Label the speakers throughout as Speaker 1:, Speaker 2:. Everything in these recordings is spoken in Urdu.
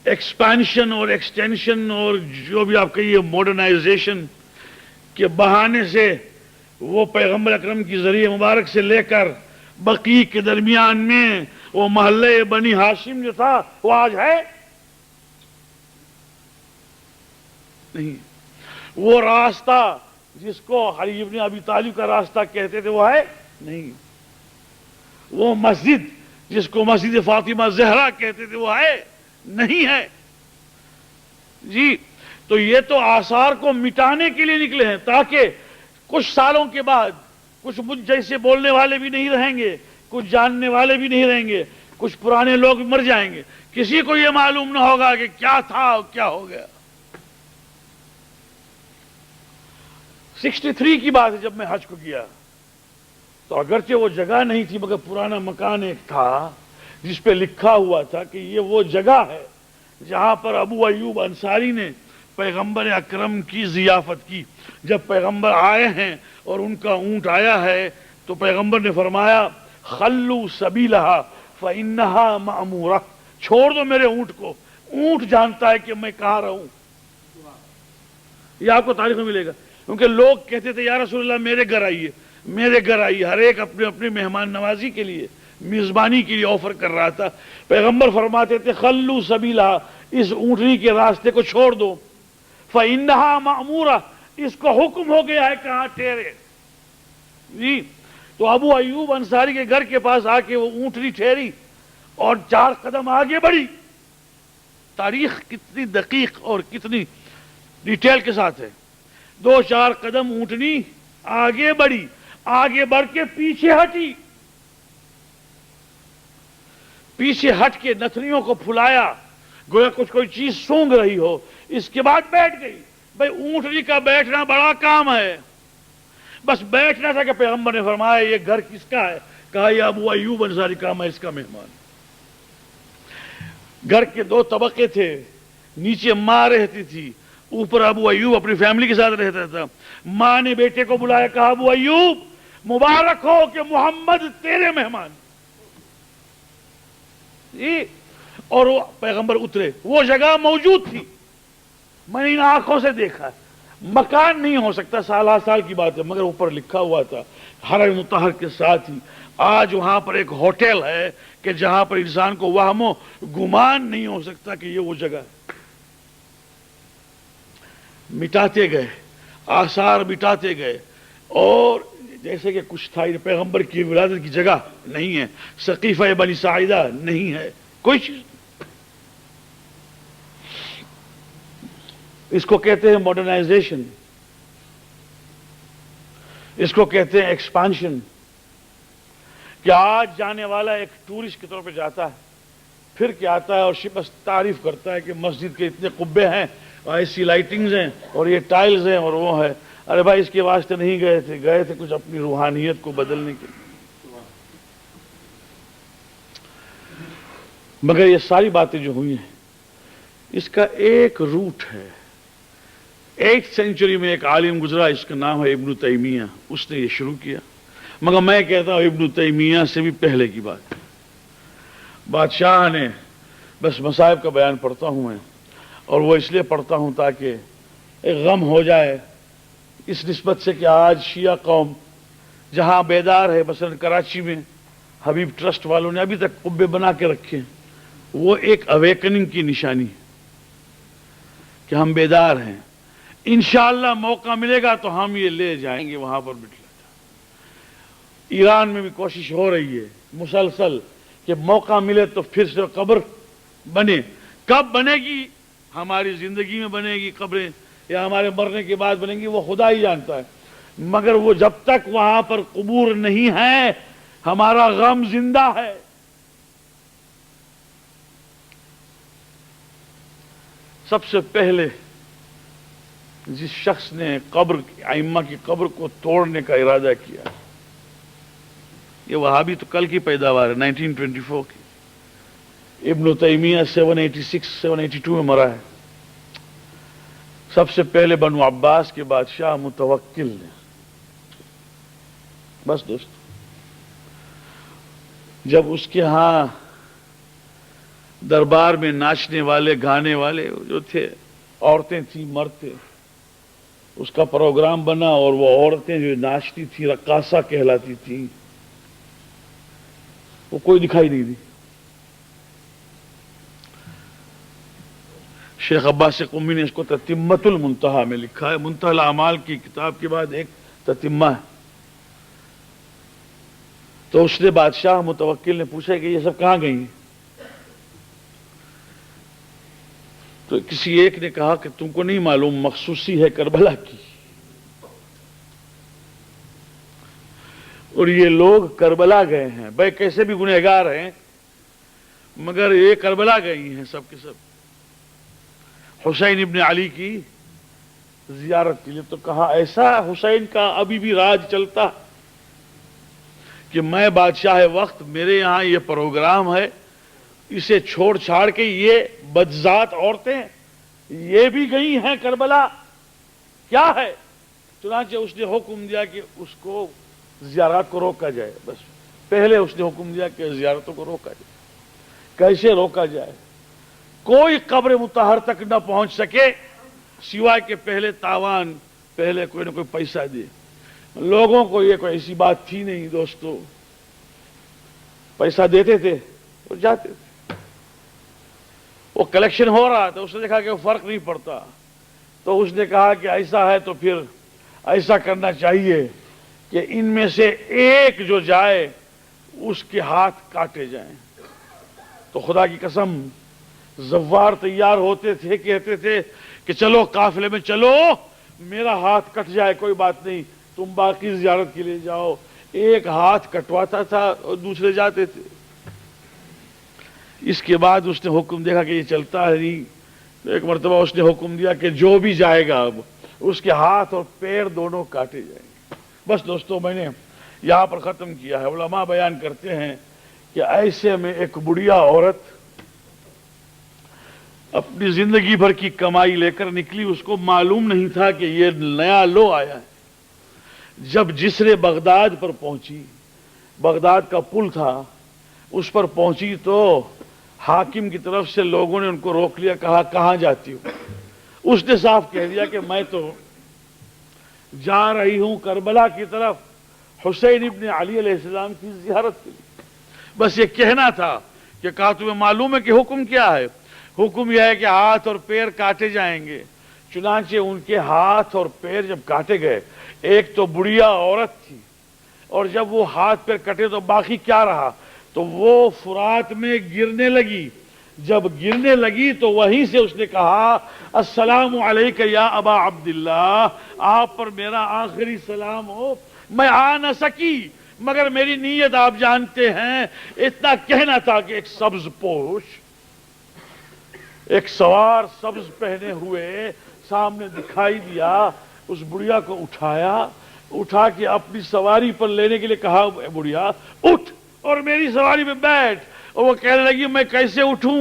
Speaker 1: ایکسپینشن اور ایکسٹینشن اور جو بھی آپ کہیے ماڈرنائزیشن کے بہانے سے وہ پیغمبر اکرم کی ذریعہ مبارک سے لے کر بقیع کے درمیان میں وہ محلے بنی ہاشم جو تھا وہ آج ہے نہیں. وہ راستہ جس کو علی ابن ابی طالب کا راستہ کہتے تھے وہ ہے نہیں. وہ مسجد جس کو مسجد فاطمہ زہرا کہتے تھے وہ ہے نہیں ہے جی. تو یہ تو آثار کو مٹانے کے لیے نکلے ہیں تاکہ کچھ سالوں کے بعد کچھ مجھ جیسے بولنے والے بھی نہیں رہیں گے, کچھ جاننے والے بھی نہیں رہیں گے, کچھ پرانے لوگ بھی مر جائیں گے, کسی کو یہ معلوم نہ ہوگا کہ کیا تھا اور کیا ہو گیا. 63 کی بات ہے جب میں حج کو گیا تو اگرچہ وہ جگہ نہیں تھی مگر پرانا مکان ایک تھا جس پہ لکھا ہوا تھا کہ یہ وہ جگہ ہے جہاں پر ابو ایوب انصاری نے پیغمبر اکرم کی ضیافت کی. جب پیغمبر آئے ہیں اور ان کا اونٹ آیا ہے تو پیغمبر نے فرمایا خلو سبیلہا فانہا مأمورہ, چھوڑ دو میرے اونٹ کو, اونٹ جانتا ہے کہ میں کہاں رہوں. یہ آپ کو تاریخ میں ملے گا کیونکہ لوگ کہتے تھے یا رسول اللہ میرے گھر آئیے میرے گھر آئیے, ہر ایک اپنے اپنے مہمان نوازی کے لیے میزبانی کے لیے آفر کر رہا تھا. پیغمبر فرماتے تھے خلو سبیلہا, اس اونٹنی کے راستے کو چھوڑ دو, فانہا مأمورہ, اس کو حکم ہو گیا ہے کہاں ٹھہرے جی. تو ابو ایوب انصاری کے گھر کے پاس آ کے وہ اونٹنی ٹھہری اور 4 قدم آگے بڑھی. تاریخ کتنی دقیق اور کتنی ڈیٹیل کے ساتھ ہے. 2-4 قدم اونٹنی آگے بڑھی, آگے بڑھ کے پیچھے ہٹی, پیچھے ہٹ کے نتھنیوں کو پھلایا گویا کچھ کوئی چیز سونگ رہی ہو, اس کے بعد بیٹھ گئی. بھئی اونٹنی کا بیٹھنا بڑا کام ہے, بس بیٹھنا تھا کہ پیغمبر نے فرمایا یہ گھر کس کا ہے, کہا یہ ابو ایوب انصاری کا, میں اس کا مہمان. گھر کے 2 طبقے تھے, نیچے ماں رہتی تھی, اوپر ابو ایوب اپنی فیملی کے ساتھ رہتا تھا. ماں نے بیٹے کو بلایا, کہا ابو ایوب مبارک ہو کہ محمد تیرے مہمان جی. اور وہ پیغمبر اترے, وہ جگہ موجود تھی, میں نے ان آنکھوں سے دیکھا. مکان نہیں ہو سکتا, سال کی بات ہے, مگر اوپر لکھا ہوا تھا حرم مطہر کے ساتھ ہی. آج وہاں پر ایک ہوٹل ہے کہ جہاں پر انسان کو وہم و گمان نہیں ہو سکتا کہ یہ وہ جگہ ہے. مٹاتے گئے, آثار مٹاتے گئے, اور جیسے کہ کچھ تھا پیغمبر کی ولادت کی جگہ نہیں ہے, سقیفہ بنی ساعدہ نہیں ہے, کوئی چیز. اس کو کہتے ہیں ماڈرنائزیشن, اس کو کہتے ہیں ایکسپانشن. کہ آج جانے والا ایک ٹورسٹ کے طور پہ جاتا ہے, پھر کیا آتا ہے اور بس تعریف کرتا ہے کہ مسجد کے اتنے قبے ہیں, ایسی لائٹنگز ہیں اور یہ ٹائلز ہیں اور وہ ہے. ارے بھائی اس کے واسطے نہیں گئے تھے کچھ اپنی روحانیت کو بدلنے کے لیے. مگر یہ ساری باتیں جو ہوئی ہیں اس کا ایک روٹ ہے. 8th سینچری میں ایک عالم گزرا, اس کا نام ہے ابن تیمیہ, اس نے یہ شروع کیا. مگر میں کہتا ہوں ابن تیمیہ سے بھی پہلے کی بات. بادشاہ نے, بس مصائب کا بیان پڑھتا ہوں میں, اور وہ اس لیے پڑھتا ہوں تاکہ ایک غم ہو جائے اس نسبت سے کہ آج شیعہ قوم جہاں بیدار ہے, مثلا کراچی میں حبیب ٹرسٹ والوں نے ابھی تک قبے بنا کے رکھے ہیں, وہ ایک اویکننگ کی نشانی ہے کہ ہم بیدار ہیں. انشاءاللہ موقع ملے گا تو ہم یہ لے جائیں گے وہاں پر بٹھلا. ایران میں بھی کوشش ہو رہی ہے مسلسل کہ موقع ملے تو پھر سے قبر بنے. کب بنے گی, ہماری زندگی میں بنے گی قبریں یا ہمارے مرنے کے بعد بنیں گی, وہ خدا ہی جانتا ہے. مگر وہ جب تک وہاں پر قبور نہیں ہے ہمارا غم زندہ ہے. سب سے پہلے جس شخص نے قبر ائمہ کی قبر کو توڑنے کا ارادہ کیا, یہ وہابی تو کل کی پیداوار ہے, 1924 کی. ابن تیمیہ 782 میں مرا ہے. سب سے پہلے بنو عباس کے بادشاہ متوکل نے. بس دوست, جب اس کے ہاں دربار میں ناچنے والے گانے والے جو تھے، عورتیں تھیں مرد تھے، اس کا پروگرام بنا اور وہ عورتیں جو ناچتی تھی رقاصہ کہلاتی تھیں وہ کوئی دکھائی نہیں دی۔ شیخ عباس قمی نے اس کو تتمۃ المنتہا میں لکھا ہے، منتہی الاعمال کی کتاب کے بعد ایک تتمہ ہے۔ تو اس نے بادشاہ متوکل نے پوچھا کہ یہ سب کہاں گئی؟ تو کسی ایک نے کہا کہ تم کو نہیں معلوم، مخصوصی ہے کربلا کی، اور یہ لوگ کربلا گئے ہیں، بھائی کیسے بھی گنہگار ہیں مگر یہ کربلا گئی ہیں سب کے سب، حسین ابن علی کی زیارت کے لیے۔ تو کہا ایسا حسین کا ابھی بھی راج چلتا کہ میں بادشاہ وقت، میرے یہاں یہ پروگرام ہے، اسے چھوڑ چھاڑ کے یہ بدذات عورتیں یہ بھی گئی ہیں کربلا، کیا ہے؟ چنانچہ اس نے حکم دیا کہ اس کو زیارات کو روکا جائے۔ بس پہلے اس نے حکم دیا کہ زیارتوں کو روکا جائے۔ کیسے روکا جائے؟ کوئی قبر مطہر تک نہ پہنچ سکے سوائے کہ پہلے تاوان، پہلے کوئی نہ کوئی پیسہ دے۔ لوگوں کو یہ کوئی ایسی بات تھی نہیں دوستو، پیسہ دیتے تھے اور جاتے تھے۔ وہ کلیکشن ہو رہا تھا، اس نے دیکھا کہ وہ فرق نہیں پڑتا، تو اس نے کہا کہ ایسا ہے تو پھر ایسا کرنا چاہیے کہ ان میں سے ایک جو جائے اس کے ہاتھ کاٹے جائیں۔ تو خدا کی قسم زوار تیار ہوتے تھے، کہتے تھے کہ چلو قافلے میں چلو، میرا ہاتھ کٹ جائے کوئی بات نہیں، تم باقی زیارت کے لیے جاؤ۔ ایک ہاتھ کٹواتا تھا اور دوسرے جاتے تھے۔ اس کے بعد اس نے حکم دیکھا کہ یہ چلتا ہے نہیں، تو ایک مرتبہ اس نے حکم دیا کہ جو بھی جائے گا اب اس کے ہاتھ اور پیر دونوں کاٹے جائیں گے۔ بس دوستو میں نے یہاں پر ختم کیا ہے۔ علماء بیان کرتے ہیں کہ ایسے میں ایک بڑھیا عورت اپنی زندگی بھر کی کمائی لے کر نکلی، اس کو معلوم نہیں تھا کہ یہ نیا لو آیا ہے۔ جب جسر بغداد پر پہنچی، بغداد کا پل تھا، اس پر پہنچی تو حاکم کی طرف سے لوگوں نے ان کو روک لیا، کہا کہاں جاتی ہو؟ اس نے صاف کہہ دیا کہ میں تو جا رہی ہوں کربلا کی طرف حسین ابن علی علیہ السلام کی زیارت کے لیے۔ بس یہ کہنا تھا کہ کہا تمہیں معلوم ہے کہ حکم کیا ہے؟ حکم یہ ہے کہ ہاتھ اور پیر کاٹے جائیں گے۔ چنانچہ ان کے ہاتھ اور پیر جب کاٹے گئے، ایک تو بڑھیا عورت تھی، اور جب وہ ہاتھ پیر کٹے تو باقی کیا رہا؟ تو وہ فرات میں گرنے لگی۔ جب گرنے لگی تو وہیں سے اس نے کہا السلام علیکہ یا ابا عبداللہ، آپ پر میرا آخری سلام ہو۔ میں آ نہ سکی مگر میری نیت آپ جانتے ہیں، اتنا کہنا تھا کہ ایک سبز پوش، ایک سوار سبز پہنے ہوئے سامنے دکھائی دیا۔ اس بڑھیا کو اٹھایا، اٹھا کے اپنی سواری پر لینے کے لیے کہا بڑھیا اٹھ اور میری سواری میں بیٹھ۔ اور وہ کہنے لگی میں کیسے اٹھوں،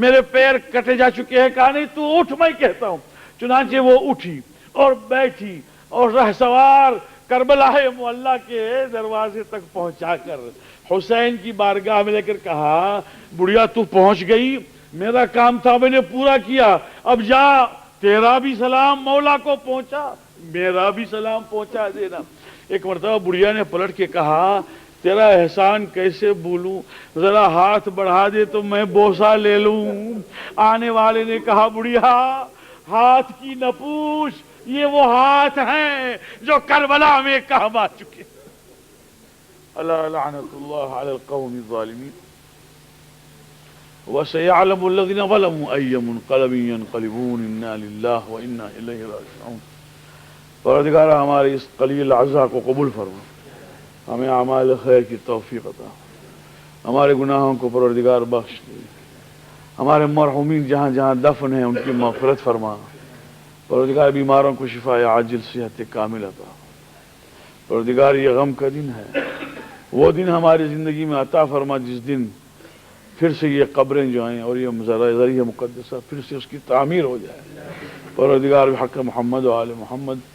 Speaker 1: میرے پیر کٹے جا چکے ہیں۔ کہا نہیں تو اٹھ، میں کہتا ہوں۔ چنانچہ وہ اٹھی اور بیٹھی اور رہسوار کربلا معلیٰ کے دروازے تک پہنچا کر حسین کی بارگاہ میں لے کر کہا بڑھیا تو پہنچ گئی، میرا کام تھا میں نے پورا کیا، اب جا، تیرا بھی سلام مولا کو پہنچا، میرا بھی سلام پہنچا دینا۔ ایک مرتبہ بڑھیا نے پلٹ کے کہا تیرا احسان کیسے بھولوں، ذرا ہاتھ بڑھا دے تو میں بوسہ لے لوں۔ آنے والے نے کہا بڑھیا ہاتھ کی نہ پوچھ، یہ وہ ہاتھ ہیں جو کربلا میں کام آ چکے۔ اللہ لعنت اللہ علی القوم الظالمین۔ وَسَيَعْلَمُ الَّذِينَ ظَلَمُوا أَيَّ مُنقَلَبٍ يَنقَلِبُونَ إِنَّا لِلَّهِ وَإِنَّا إِلَيْهِ رَاجِعُونَ۔ پروردگار ہمارے اس قلیل اعضاء کو قبول فرما، ہمیں اعمال خیر کی توفیق عطا، ہمارے گناہوں کو پروردگار بخش دے، ہمارے مرحومین جہاں جہاں دفن ہیں ان کی مغفرت فرما، پروردگار بیماروں کو شفاء عاجل صحت کامل عطا۔ پروردگار یہ غم کا دن ہے، وہ دن ہماری زندگی میں عطا فرما جس دن پھر سے یہ قبریں جو ہیں اور یہ ذریعہ مقدسہ پھر سے اس کی تعمیر ہو جائے۔ پروردگار بحق محمد و آل محمد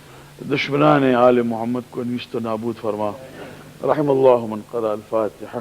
Speaker 1: دشمنان آل محمد کو نیست و نابود فرما۔ رحم اللہ من قرأ الفاتحہ۔